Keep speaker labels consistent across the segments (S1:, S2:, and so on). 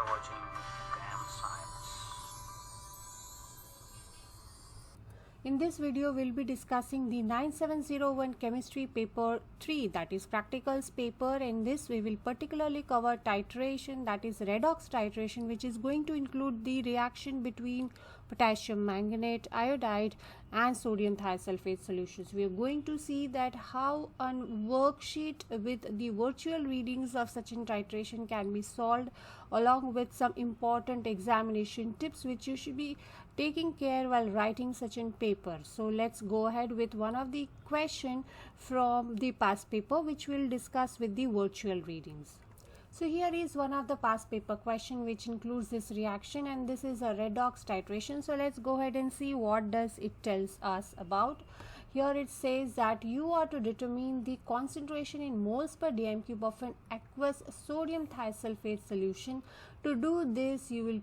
S1: watching Damn Science.
S2: In this video, we'll be discussing the 9701 chemistry paper 3, that is practicals paper. In this, we will particularly cover titration, that is redox titration, which is going to include the reaction between potassium manganate, iodide and sodium thiosulfate solutions. We are going to see that how a worksheet with the virtual readings of such a titration can be solved, along with some important examination tips which you should be taking care while writing such a paper. So let's go ahead with one of the question from the past paper which we'll discuss with the virtual readings. So here is one of the past paper question which includes this reaction, and this is a redox titration. So let's go ahead and see what does it tells us about. Here it says that you are to determine the concentration in moles per dm cube of an aqueous sodium thiosulfate solution. To do this, you will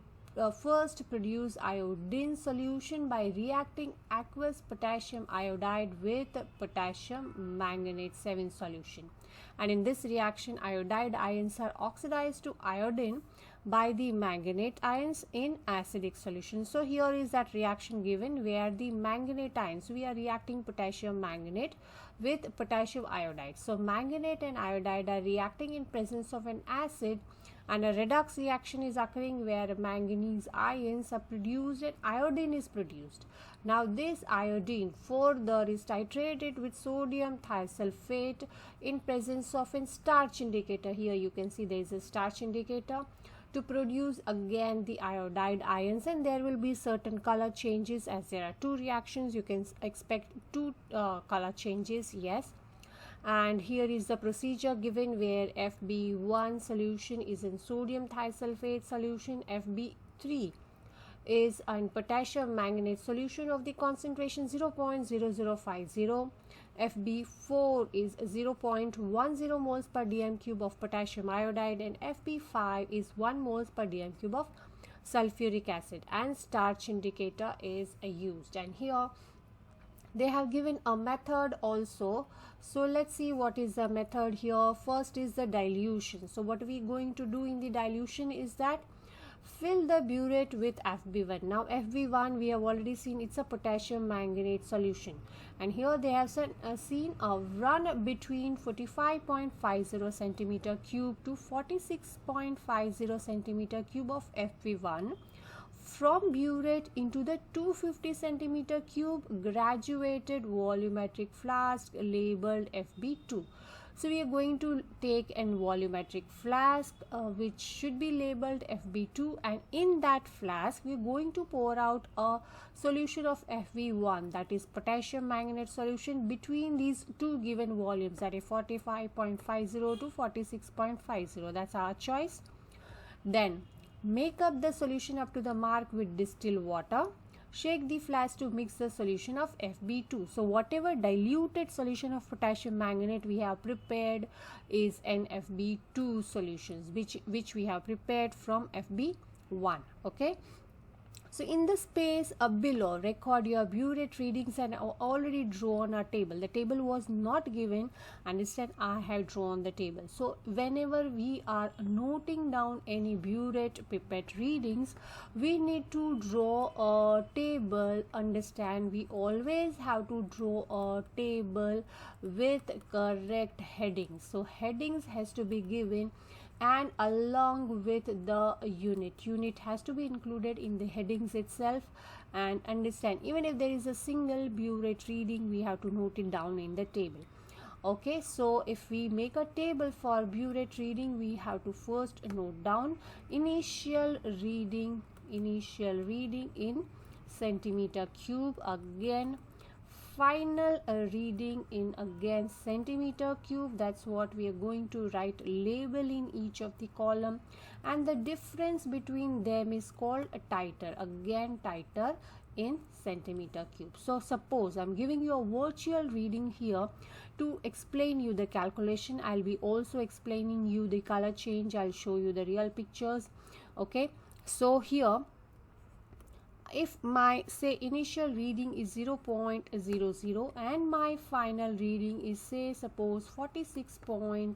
S2: first produce iodine solution by reacting aqueous potassium iodide with potassium manganate 7 solution, and in this reaction iodide ions are oxidized to iodine by the manganate ions in acidic solution. So here is that reaction given where the manganate ions, we are reacting potassium manganate with potassium iodide. So manganate and iodide are reacting in presence of an acid, and a redox reaction is occurring where manganese ions are produced and iodine is produced. Now this iodine further is titrated with sodium thiosulfate in presence of a starch indicator. Here you can see there is a starch indicator to produce again the iodide ions, and there will be certain color changes as there are two reactions. You can expect two color changes, yes. And here is the procedure given where FB1 solution is in sodium thiosulfate solution, FB3 is in potassium manganate solution of the concentration 0.0050, FB4 is 0.10 moles per dm cube of potassium iodide, and FB5 is 1 moles per dm cube of sulfuric acid, and starch indicator is used. And here they have given a method also. So let's see what is the method here. First is the dilution. So what we are going to do in the dilution is that fill the burette with FB1. Now FB1 we have already seen it's a potassium manganate solution, and here they have seen a run between 45.50 centimeter cube to 46.50 centimeter cube of FB1 from burette into the 250 centimeter cube graduated volumetric flask labeled FB2. So we are going to take an volumetric flask which should be labeled FB2, and in that flask we are going to pour out a solution of FB1, that is potassium manganate solution, between these two given volumes, that is 45.50 to 46.50. That's our choice. Then make up the solution up to the mark with distilled water. Shake the flask to mix the solution of FB2. So whatever diluted solution of potassium manganate we have prepared is an FB2 solutions which we have prepared from FB1. Okay. So in the space below, record your burette readings, and already drawn a table. The table was not given, and instead I have drawn the table. So whenever we are noting down any burette pipette readings, we need to draw a table. Understand, we always have to draw a table with correct headings. So headings has to be given, and along with the unit has to be included in the headings itself. And understand, even if there is a single burette reading, we have to note it down in the table. Okay, so if we make a table for burette reading, we have to first note down initial reading in centimeter cube, again final reading in again centimeter cube. That's what we are going to write label in each of the column, and the difference between them is called a titer, again titer in centimeter cube. So suppose I'm giving you a virtual reading here to explain you the calculation. I'll be also explaining you the color change. I'll show you the real pictures. Okay, so here if my say initial reading is 0.00 and my final reading is say suppose 46.00,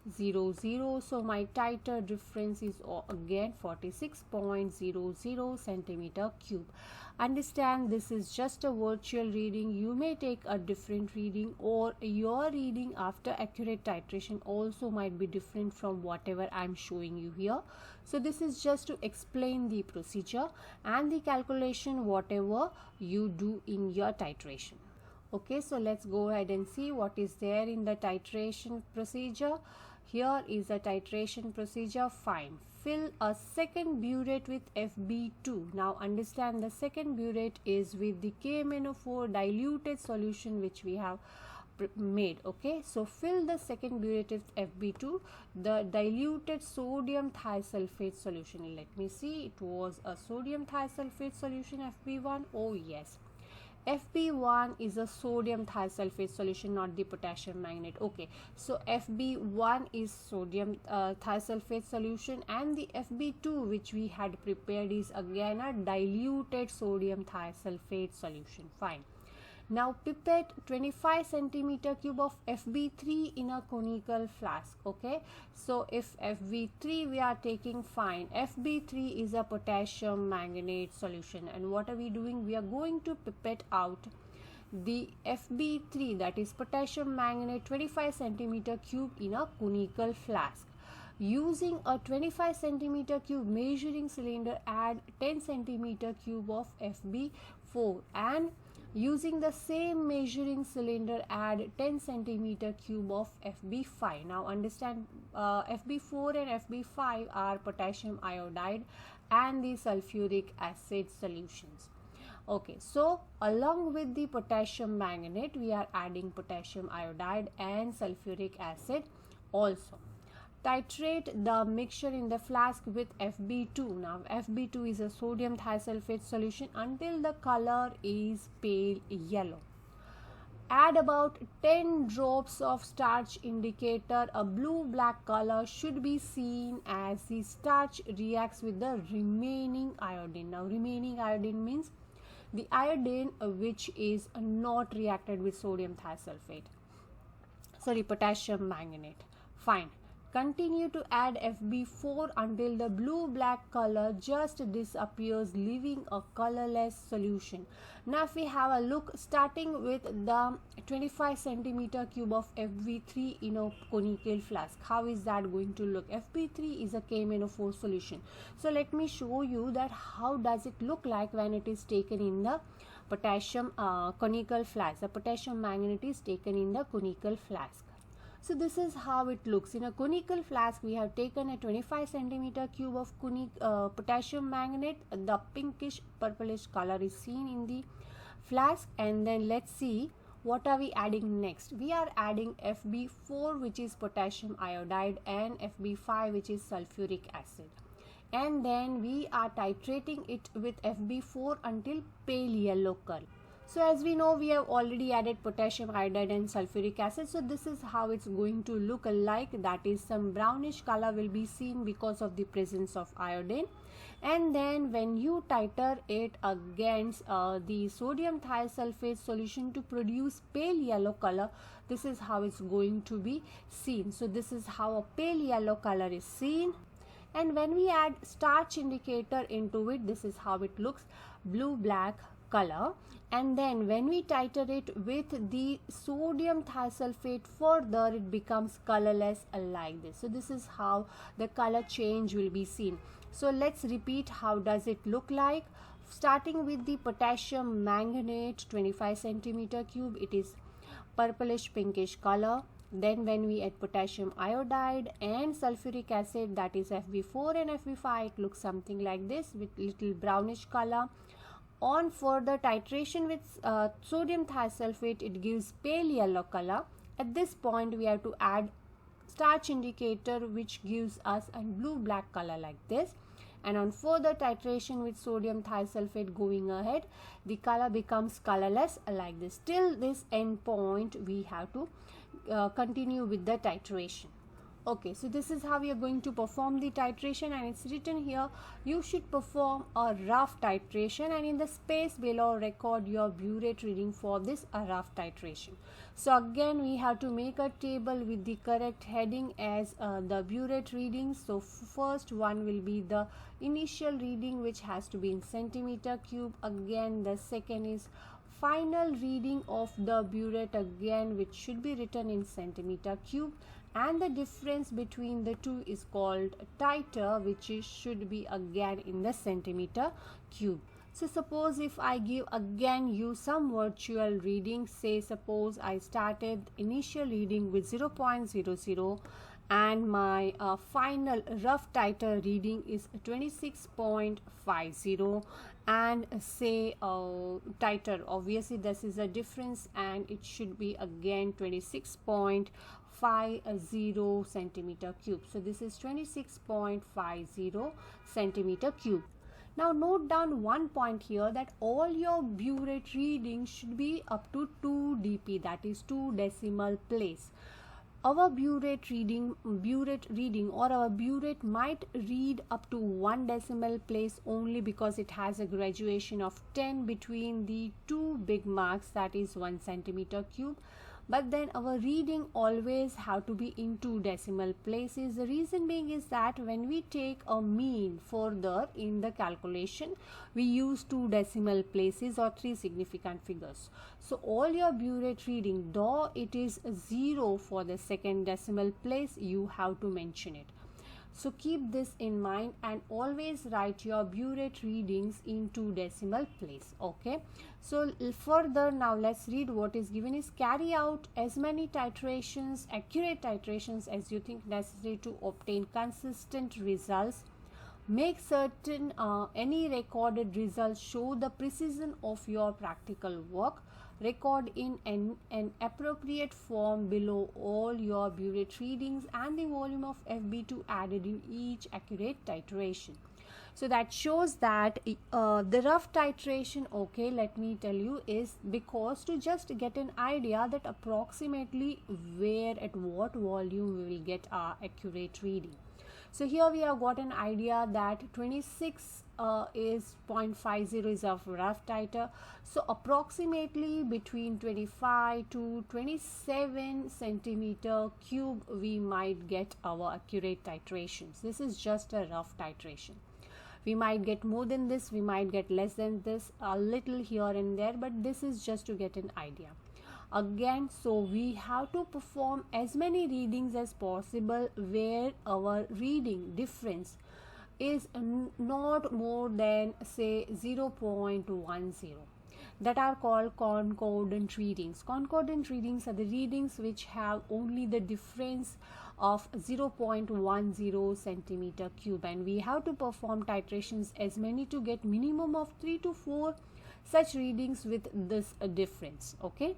S2: 0.00. So my titer difference is again 46.00 centimeter cube. Understand, this is just a virtual reading. You may take a different reading, or your reading after accurate titration also might be different from whatever I'm showing you here. So this is just to explain the procedure and the calculation whatever you do in your titration. Okay, so let's go ahead and see what is there in the titration procedure. Here is a titration procedure. Fine. Fill a second burette with Fb2. Now understand, the second burette is with the KMnO4 diluted solution which we have made. Okay, so fill the second burette with Fb2, the diluted sodium thiosulfate solution. Let me see, it was a sodium thiosulfate solution, Fb1. Oh yes, Fb1 is a sodium thiosulfate solution, not the potassium manganate. Okay, so Fb1 is sodium thiosulfate solution, and the Fb2 which we had prepared is again a diluted sodium thiosulfate solution. Fine. Now pipette 25 centimeter cube of Fb3 in a conical flask. Okay, so if Fb3 we are taking, fine, Fb3 is a potassium manganate solution, and what are we doing? We are going to pipette out the Fb3, that is potassium manganate, 25 centimeter cube in a conical flask. Using a 25 centimeter cube measuring cylinder, add 10 centimeter cube of Fb4, and using the same measuring cylinder, add 10 centimeter cube of Fb5. Now understand, Fb4 and Fb5 are potassium iodide and the sulfuric acid solutions. Okay, so along with the potassium manganate, we are adding potassium iodide and sulfuric acid also. Titrate the mixture in the flask with Fb2. Now Fb2 is a sodium thiosulfate solution until the color is pale yellow. Add about 10 drops of starch indicator. A blue-black color should be seen as the starch reacts with the remaining iodine. Now remaining iodine means the iodine which is not reacted with sodium thiosulfate, sorry, potassium manganate. Fine. Continue to add Fb4 until the blue-black color just disappears, leaving a colorless solution. Now if we have a look, starting with the 25 centimeter cube of Fb3 in a conical flask, how is that going to look? Fb3 is a KMnO4 solution. So let me show you that how does it look like when it is taken in the potassium conical flask. The potassium manganate is taken in the conical flask. So this is how it looks. In a conical flask, we have taken a 25 centimeter cube of potassium manganate. The pinkish purplish color is seen in the flask, and then let's see what are we adding next. We are adding Fb4 which is potassium iodide and Fb5 which is sulfuric acid, and then we are titrating it with Fb4 until pale yellow color. So as we know, we have already added potassium iodide and sulfuric acid. So this is how it's going to look like. That is, some brownish color will be seen because of the presence of iodine. And then when you titrate it against the sodium thiosulfate solution to produce pale yellow color, this is how it's going to be seen. So this is how a pale yellow color is seen. And when we add starch indicator into it, this is how it looks, blue-black color. And then when we titrate with the sodium thiosulfate further, it becomes colorless like this. So this is how the color change will be seen. So let's repeat how does it look like. Starting with the potassium manganate 25 centimeter cube, it is purplish pinkish color. Then when we add potassium iodide and sulfuric acid, that is Fb4 and Fb5, it looks something like this with little brownish color. On further titration with sodium thiosulfate, it gives pale yellow color. At this point, we have to add starch indicator which gives us a blue-black color like this. And on further titration with sodium thiosulfate going ahead, the color becomes colorless like this. Till this end point, we have to continue with the titration. Okay, so this is how we are going to perform the titration, and it's written here you should perform a rough titration, and in the space below record your burette reading for this rough titration. So again we have to make a table with the correct heading as the burette readings. So first one will be the initial reading, which has to be in centimeter cube. Again the second is final reading of the burette, again which should be written in centimeter cube, and the difference between the two is called titer, which should be again in the centimeter cube. So suppose if I give again you some virtual reading, say suppose I started initial reading with 0.00 and my final rough titer reading is 26.50, and say titer, obviously this is a difference and it should be again 26.50 centimeter cube. So this is 26.50 centimeter cube. Now note down one point here, that all your burette readings should be up to 2 dp, that is 2 decimal place. Our burette reading or our burette might read up to 1 decimal place only because it has a graduation of 10 between the two big marks, that is 1 centimeter cube. But then our reading always have to be in 2 decimal places. The reason being is that when we take a mean further in the calculation, we use 2 decimal places or 3 significant figures. So all your burette reading, though it is 0 for the second decimal place, you have to mention it. So keep this in mind and always write your burette readings in 2 decimal place. Okay, so further now let's read what is given is carry out as many titrations, accurate titrations as you think necessary to obtain consistent results. Make certain any recorded results show the precision of your practical work. Record in an appropriate form below all your burette readings and the volume of FB2 added in each accurate titration. So that shows that the rough titration, okay, let me tell you, is because to just get an idea that approximately where at what volume we will get our accurate reading. So here we have got an idea that 26 is 0.50 is of rough titer. So approximately between 25 to 27 centimeter cube we might get our accurate titrations. This is just a rough titration. We might get more than this, we might get less than this, a little here and there, but this is just to get an idea. Again, so we have to perform as many readings as possible where our reading difference is not more than say 0.10. That are called concordant readings. Concordant readings are the readings which have only the difference of 0.10 centimeter cube, and we have to perform titrations as many to get minimum of 3 to 4 such readings with this difference. Okay,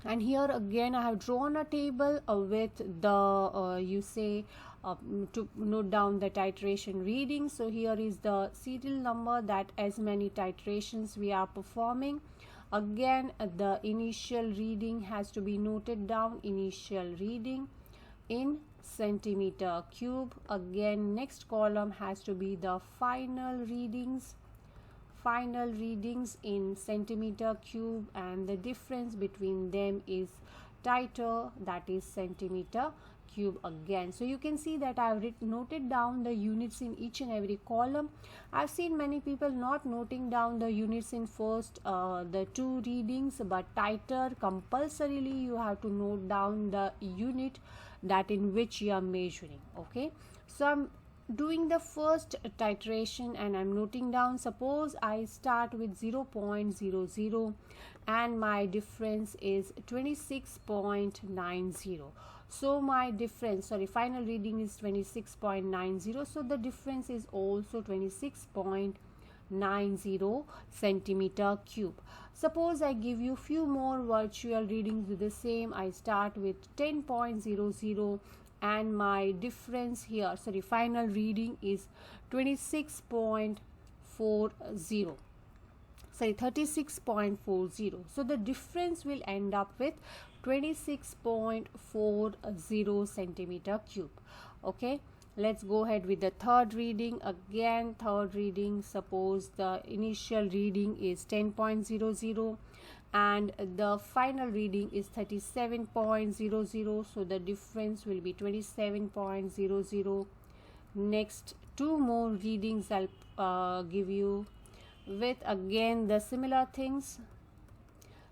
S2: and here again I have drawn a table with the to note down the titration reading. So here is the serial number that as many titrations we are performing. Again the initial reading has to be noted down, initial reading in centimeter cube. Again next column has to be the final readings in centimeter cube, and the difference between them is titer, that is centimeter cube again. So you can see that I have noted down the units in each and every column. I've seen many people not noting down the units in first the 2 readings, but titer compulsorily you have to note down the unit that in which you are measuring. Okay, so I'm doing the first titration and I'm noting down. Suppose I start with 0.00 and my difference is 26.90. So my difference, final reading is 26.90. So the difference is also 26.90 centimeter cube. Suppose I give you few more virtual readings with the same. I start with 10.00 and my difference here, final reading is 36.40. 36.40. So the difference will end up with 26.40 centimeter cube. Okay, let's go ahead with the third reading. Again, third reading, suppose the initial reading is 10.00 and the final reading is 37.00, so the difference will be 27.00. Next two more readings I'll give you with again the similar things.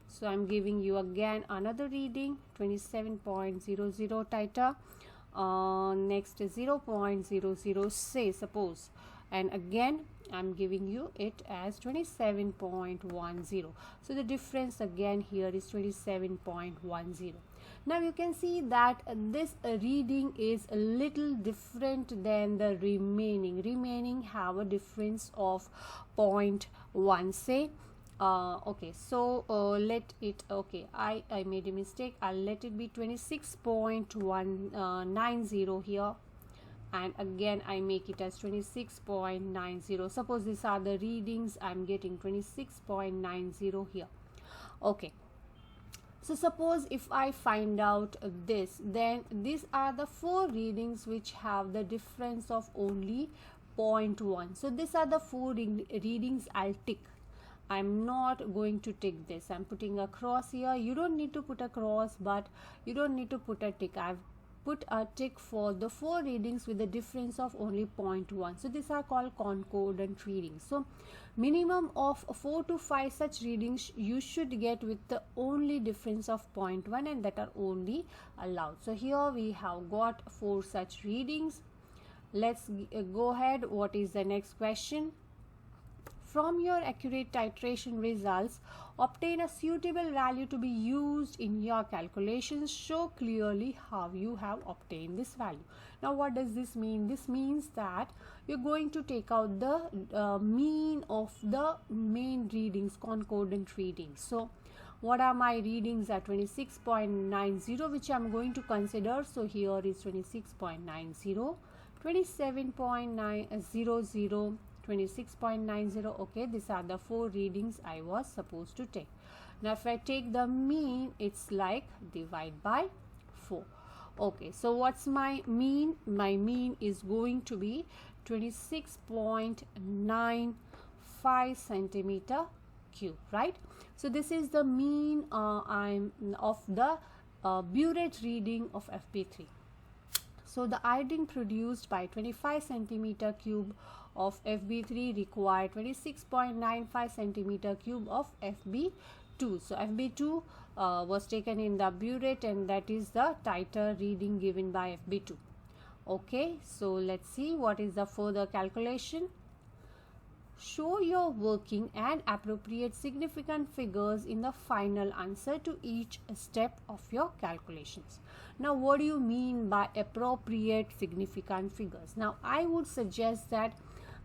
S2: So I'm giving you again another reading, 27.00 titer. Next 0.00, say suppose, and again I'm giving you it as 27.10. So the difference again here is 27.10. Now you can see that this reading is a little different than the remaining have a difference of 0.1, say. Okay, so let it, okay, I made a mistake. I'll let it be 26.190 here, and again I make it as 26.90. Suppose these are the readings, I'm getting 26.90 here. Okay, so suppose if I find out this, then these are the four readings which have the difference of only 0.1. So these are the four readings I'll tick. I'm not going to tick this. I'm putting a cross here. You don't need to put a cross, but you don't need to put a tick. I've put a tick for the four readings with a difference of only 0.1. So these are called concordant readings. So minimum of 4 to 5 such readings you should get with the only difference of 0.1, and that are only allowed. So here we have got 4 such readings. Let's go ahead. What is the next question? From your accurate titration results, obtain a suitable value to be used in your calculations. Show clearly how you have obtained this value. Now, what does this mean? This means that you're going to take out the mean of the main readings, concordant readings. So, what are my readings at 26.90, which I'm going to consider. So, here is 26.90, 27.900, 26.90. okay, these are the four readings I was supposed to take. Now if I take the mean, it's like divide by 4. Okay, so what's my mean? My mean is going to be 26.95 centimeter cube, right? So this is the mean of the burette reading of FB3. So the iodine produced by 25 centimeter cube of FB3 required 26.95 centimeter cube of FB2. So FB2 was taken in the burette, and that is the titer reading given by FB2. Okay, so let's see what is the further calculation. Show your working and appropriate significant figures in the final answer to each step of your calculations. Now, what do you mean by appropriate significant figures? Now, I would suggest that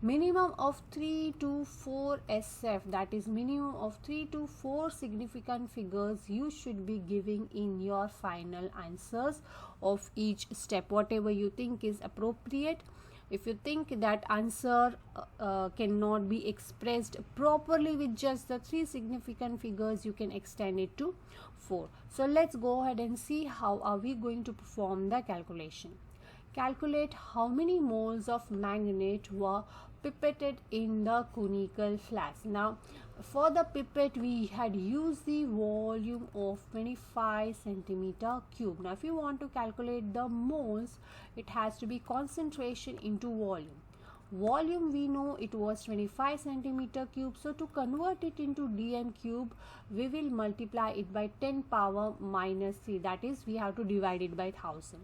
S2: minimum of 3 to 4 SF, that is minimum of 3 to 4 significant figures you should be giving in your final answers of each step, whatever you think is appropriate. If you think that answer cannot be expressed properly with just the 3 significant figures, you can extend it to 4. So let's go ahead and see how are we going to perform the calculation. Calculate how many moles of manganate were pipetted in the conical flask. Now, for the pipette, we had used the volume of 25 centimeter cube. Now, if you want to calculate the moles, it has to be concentration into volume. Volume, we know it was 25 centimeter cube. So, to convert it into dm cube, we will multiply it by 10 power minus 3. That is, we have to divide it by 1000.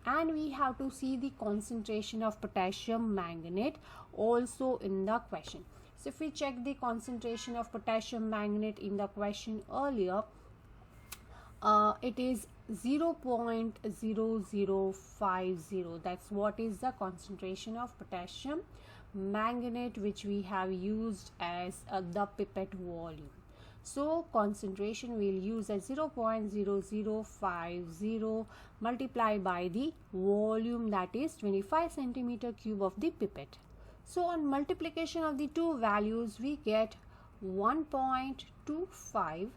S2: And we have to see the concentration of potassium manganate also in the question. So if we check the concentration of potassium manganate in the question earlier, it is 0.0050. That's what is the concentration of potassium manganate which we have used as the pipette volume. So concentration we'll use as 0.0050 multiplied by the volume, that is 25 centimeter cube of the pipette. So on multiplication of the two values, we get 1.25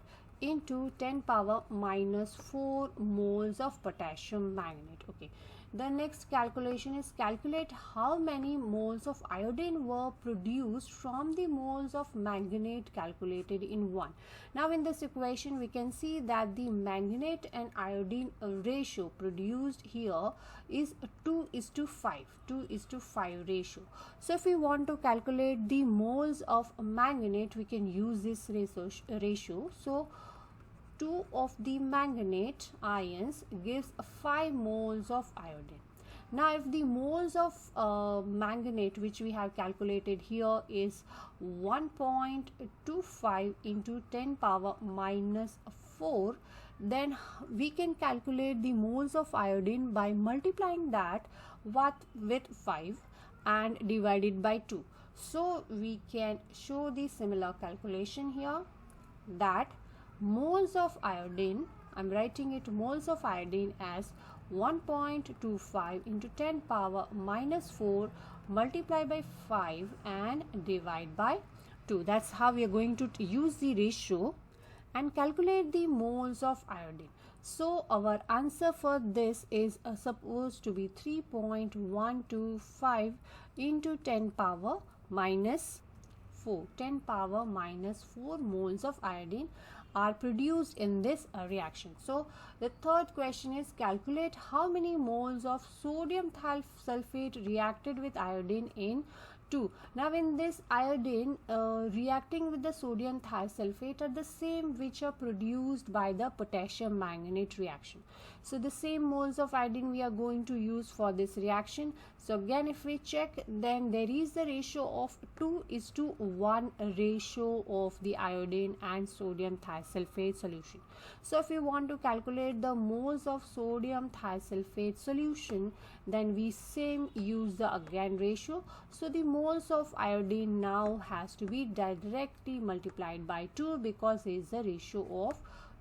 S2: into 10 power minus 4 moles of potassium manganate. Okay, the next calculation is calculate how many moles of iodine were produced from the moles of manganate calculated in 1. Now in this equation we can see that the manganate and iodine ratio produced here is 2:5, 2:5 ratio. So if we want to calculate the moles of manganate, we can use this ratio. So 2 of the manganate ions gives 5 moles of iodine. Now if the moles of manganate which we have calculated here is 1.25 into 10 power minus 4, then we can calculate the moles of iodine by multiplying that with 5 and divided by 2. So we can show the similar calculation here, that moles of iodine, I'm writing it moles of iodine as 1.25 into 10 power minus 4 multiply by 5 and divide by 2. That's how we are going to use the ratio and calculate the moles of iodine. So our answer for this is supposed to be 3.125 into 10 power minus 4. 10 power minus 4 moles of iodine are produced in this reaction. So the third question is calculate how many moles of sodium thiosulfate reacted with iodine in 2. Now in this iodine reacting with the sodium thiosulfate are the same which are produced by the potassium manganate reaction. So the same moles of iodine we are going to use for this reaction. So again if we check, then there is the ratio of 2:1 ratio of the iodine and sodium thiosulfate solution. So if we want to calculate the moles of sodium thiosulfate solution, then we same use the again ratio. So the moles of iodine now has to be directly multiplied by 2 because it is a ratio of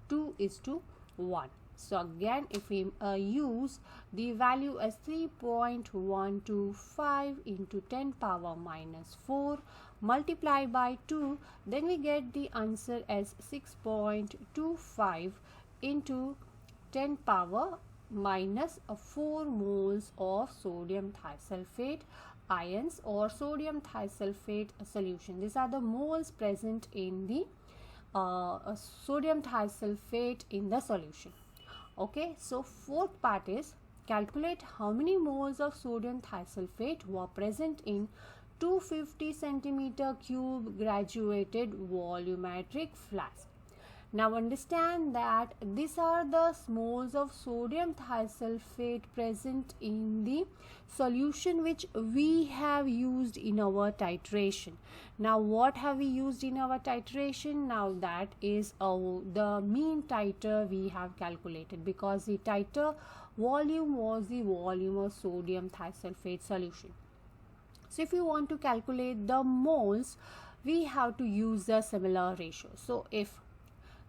S2: 2:1. So again if we use the value as 3.125 into 10 power minus 4 multiply by 2, then we get the answer as 6.25 into 10 power minus 4 moles of sodium thiosulfate ions or sodium thiosulfate solution. These are the moles present in the sodium thiosulfate in the solution. Okay, so fourth part is calculate how many moles of sodium thiosulfate were present in 250 centimeter cube graduated volumetric flask. Now understand that these are the moles of sodium thiosulfate present in the solution which we have used in our titration. Now what have we used in our titration? Now that is the mean titer we have calculated, because the titer volume was the volume of sodium thiosulfate solution. So if you want to calculate the moles, we have to use a similar ratio. So if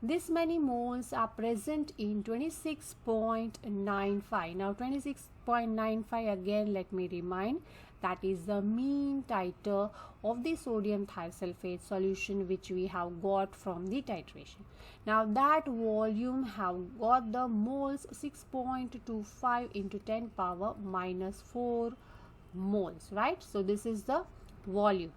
S2: this many moles are present in 26.95. Now 26.95, again let me remind, that is the mean titer of the sodium thiosulfate solution which we have got from the titration. Now that volume have got the moles 6.25 into 10 power minus 4 moles, right? So this is the volume.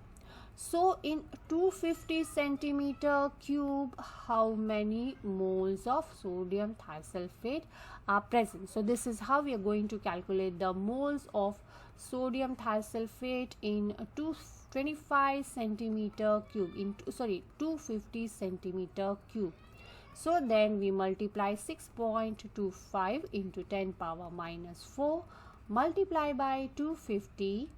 S2: So in 250 centimeter cube, how many moles of sodium thiosulfate are present? So this is how we are going to calculate the moles of sodium thiosulfate in 225 centimeter cube, 250 centimeter cube. So then we multiply 6.25 into 10 power minus 4 multiply by 250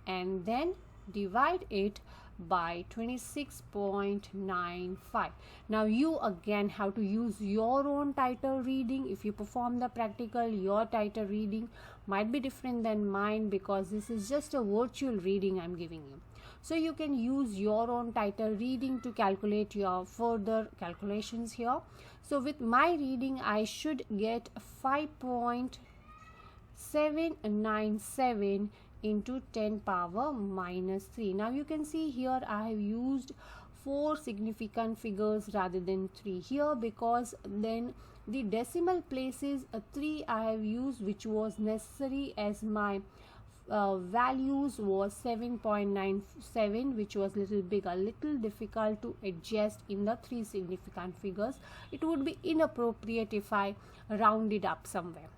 S2: and then divide it by 26.95. Now you again have to use your own titer reading. If you perform the practical, your titer reading might be different than mine, because this is just a virtual reading I'm giving you. So you can use your own titer reading to calculate your further calculations here. So with my reading I should get 5.797 into 10 power minus 3. Now you can see here I have used 4 significant figures rather than 3 here, because then the decimal places 3 I have used, which was necessary as my values was 7.97, which was little big, a little difficult to adjust in the 3 significant figures. It would be inappropriate if I round it up somewhere,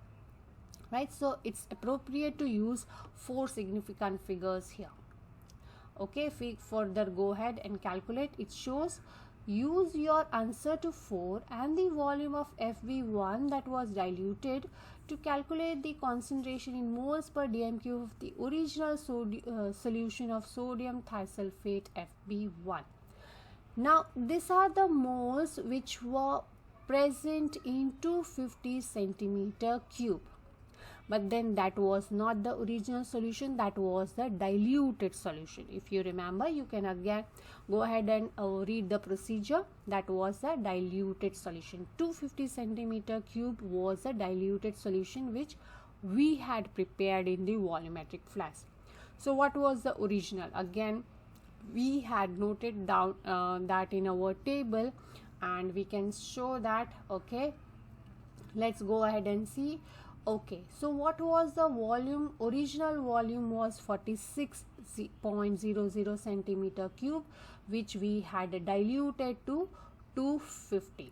S2: right? So it's appropriate to use 4 significant figures here. Okay, if we further go ahead and calculate, it shows use your answer to 4 and the volume of FB1 that was diluted to calculate the concentration in moles per dm cube of the original solution of sodium thiosulfate FB1. Now these are the moles which were present in 250 centimeter cube. But then that was not the original solution, that was the diluted solution. If you remember, you can again go ahead and read the procedure. That was the diluted solution. 250 centimeter cube was a diluted solution which we had prepared in the volumetric flask. So what was the original? Again, we had noted down that in our table, and we can show that. Okay, let's go ahead and see. Okay, so what was the volume? Original volume was 46.00 centimeter cube, which we had diluted to 250.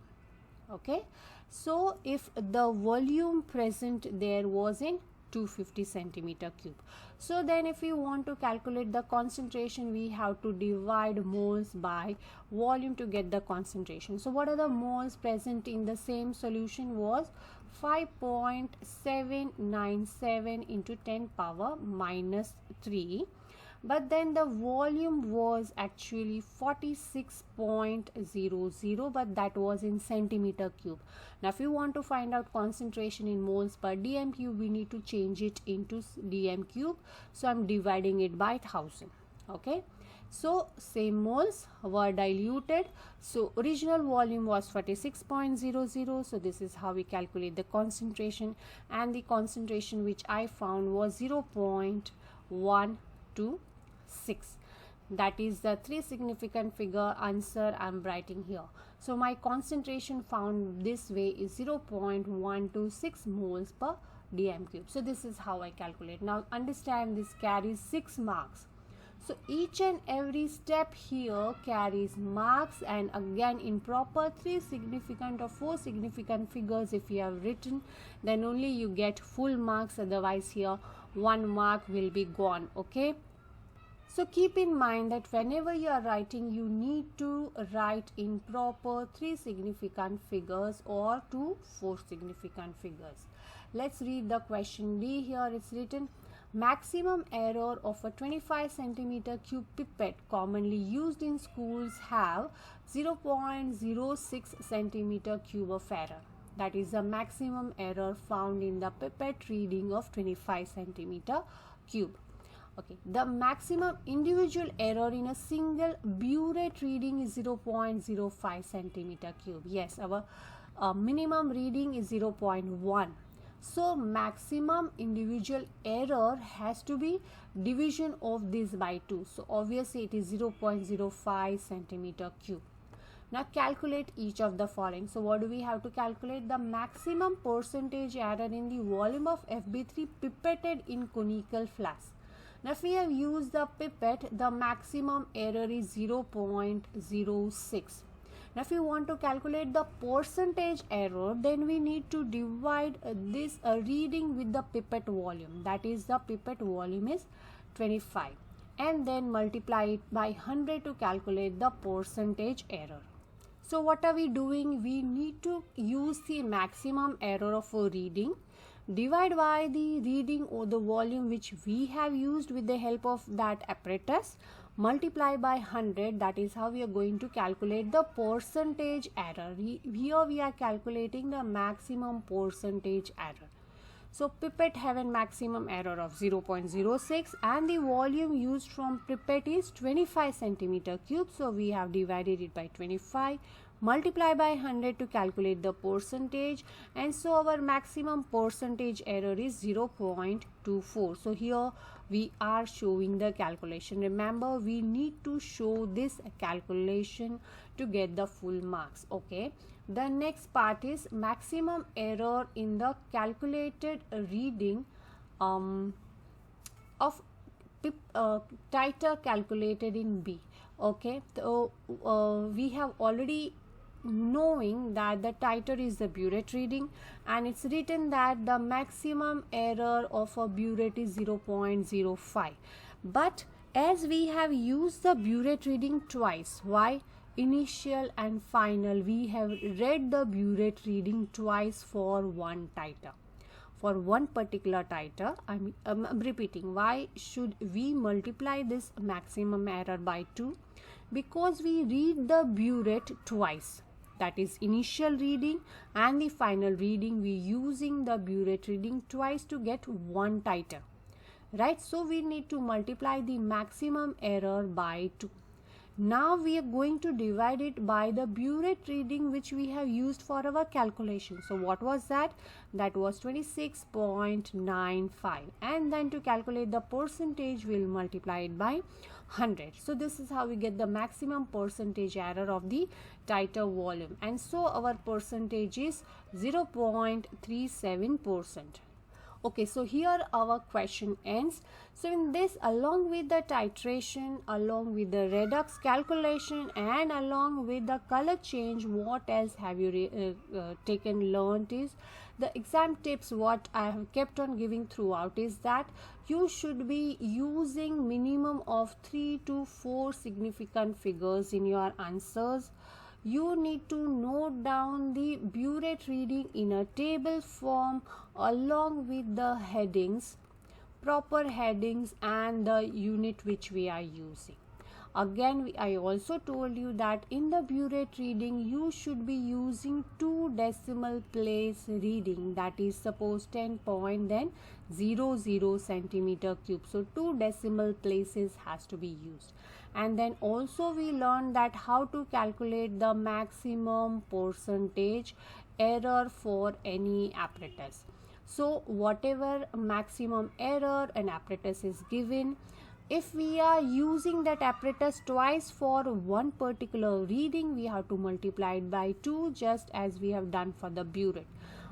S2: Okay, so if the volume present there was in 250 centimeter cube, so then if we want to calculate the concentration, we have to divide moles by volume to get the concentration. So what are the moles present in the same solution was 5.797 into 10 power minus 3, but then the volume was actually 46.00, but that was in centimeter cube. Now if you want to find out concentration in moles per dm cube, we need to change it into dm cube, so I'm dividing it by 1000. Okay, so same moles were diluted, so original volume was 46.00, so this is how we calculate the concentration, and the concentration which I found was 0.126. That is the 3 significant figure answer I'm writing here. So my concentration found this way is 0.126 moles per dm cube. So this is how I calculate. Now understand, this carries 6 marks. So each and every step here carries marks, and again in proper 3 significant or 4 significant figures if you have written, then only you get full marks, otherwise here 1 mark will be gone. Okay, so keep in mind that whenever you are writing, you need to write in proper 3 significant figures or 2 4 significant figures. Let's read the question D. Here it's written, maximum error of a 25 centimeter cube pipette commonly used in schools have 0.06 centimeter cube of error. That is the maximum error found in the pipette reading of 25 centimeter cube. Okay, the maximum individual error in a single burette reading is 0.05 centimeter cube. Yes, our minimum reading is 0.1. So maximum individual error has to be division of this by 2. So obviously it is 0.05 centimeter cube. Now calculate each of the following. So what do we have to calculate? The maximum percentage error in the volume of FB3 pipetted in conical flask. Now if we have used the pipette, the maximum error is 0.06. Now if you want to calculate the percentage error, then we need to divide this reading with the pipette volume. That is, the pipette volume is 25, and then multiply it by 100 to calculate the percentage error. So what are we doing? We need to use the maximum error of a reading, divide by the reading or the volume which we have used with the help of that apparatus, multiply by 100. That is how we are going to calculate the percentage error. Here we are calculating the maximum percentage error. So pipette have a maximum error of 0.06 and the volume used from pipette is 25 centimeter cube. So we have divided it by 25, multiply by 100 to calculate the percentage, and so our maximum percentage error is 0.24. So here we are showing the calculation. Remember, we need to show this calculation to get the full marks. Okay, the next part is maximum error in the calculated reading of titer calculated in B. Okay, so we have already knowing that the titer is the burette reading, and it's written that the maximum error of a burette is 0.05. But as we have used the burette reading twice, why? Initial and final, we have read the burette reading twice for one titer. For one particular titer, I'm repeating, why should we multiply this maximum error by 2? Because we read the burette twice, that is initial reading and the final reading. We using the burette reading twice to get one titer, right? So we need to multiply the maximum error by 2. Now we are going to divide it by the burette reading which we have used for our calculation. So what was that? That was 26.95, and then to calculate the percentage we'll multiply it by 100. So this is how we get the maximum percentage error of the titer volume, and so our percentage is 0.37%. Okay, so here our question ends. So in this, along with the titration, along with the redox calculation, and along with the color change, what else have you learned is the exam tips. What I have kept on giving throughout is that you should be using minimum of 3 to 4 significant figures in your answers. You need to note down the burette reading in a table form along with the headings, proper headings, and the unit which we are using. Again, I also told you that in the burette reading you should be using 2 decimal place reading, that is suppose 10.00 centimeter cube. So 2 decimal places has to be used. And then also we learned that how to calculate the maximum percentage error for any apparatus. So whatever maximum error an apparatus is given, if we are using that apparatus twice for one particular reading, we have to multiply it by 2, just as we have done for the burette.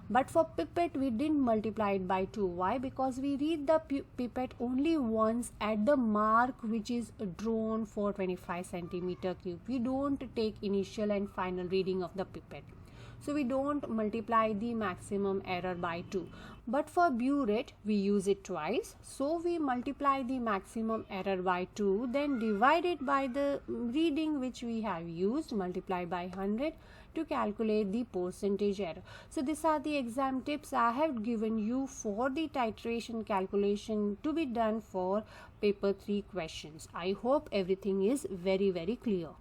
S2: But for pipette we didn't multiply it by 2. Why? Because we read the pipette only once at the mark which is drawn for 25 centimeter cube. We don't take initial and final reading of the pipette, so we don't multiply the maximum error by 2. But for burette we use it twice, so we multiply the maximum error by 2, then divide it by the reading which we have used, multiply by 100 to calculate the percentage error. So these are the exam tips I have given you for the titration calculation to be done for paper 3 questions. I hope everything is very clear.